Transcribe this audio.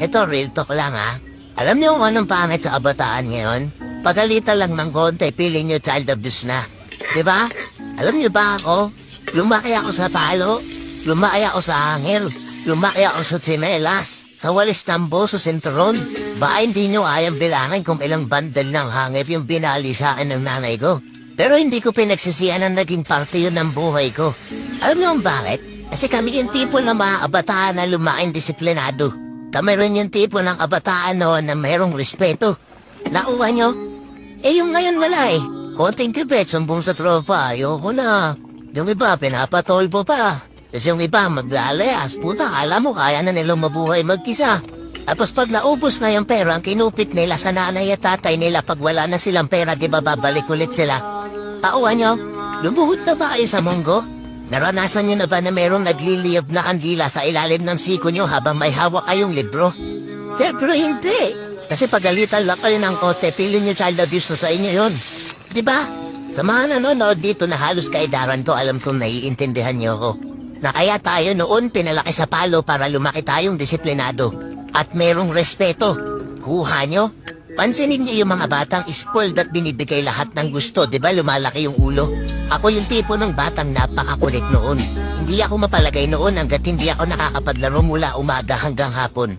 Ito, real talk lang ha. Alam niyo kung anong pangit sa kabataan ngayon? Pagalitan lang ng konti, feeling niyo child abuse na. Diba? Alam niyo ba ako? Lumaki ako sa palo. Lumaki ako sa hangil. Lumaki ako sa tsinelas. Sa walis tambo sa sentron. Ba hindi niyo ayang bilangin kung ilang bandal ng hangip yung binali sa akin ng nanay ko. Pero hindi ko pinagsisiyan ang naging parte yun ng buhay ko. Alam niyo kung bakit? Kasi kami yung tipo ng mga kabataan na lumaking disiplinado. Kami rin yung tipo ng kabataan noon na mayroong respeto. Nakuha nyo? Yung ngayon wala eh. Konting kipit, sumbong sa tropa, ayoko na. Yung iba, pinapatolpo pa. Tapos yung iba, maglalayas. Puta, alam mo, kaya na nilang mabuhay magkisa. Tapos pag naubos na yung pera, ang kinupit nila sa nanay at tatay nila pag wala na silang pera, di ba babalik ulit sila? Takuha nyo, lumuhod na ba kayo sa munggo? Naranasan nyo na ba na merong nagliliyab na kandila sa ilalim ng siko nyo habang may hawak kayong libro? Siyempre hindi. Kasi pagalitan lang kayo ng kote, feeling nyo child abuse na sa inyo yun. Diba? Sa mga nanonood dito na halos kaedaran ko, alam kong naiintindihan nyo ko. Na kaya tayo noon pinalaki sa palo para lumaki tayong disiplinado. At merong respeto. Kuha nyo? Pansinin niyo yung mga batang spoiled at binibigay lahat ng gusto, di ba lumalaki yung ulo? Ako yung tipo ng batang napakakulit noon. Hindi ako mapalagay noon hanggat hindi ako nakakapaglaro mula umaga hanggang hapon.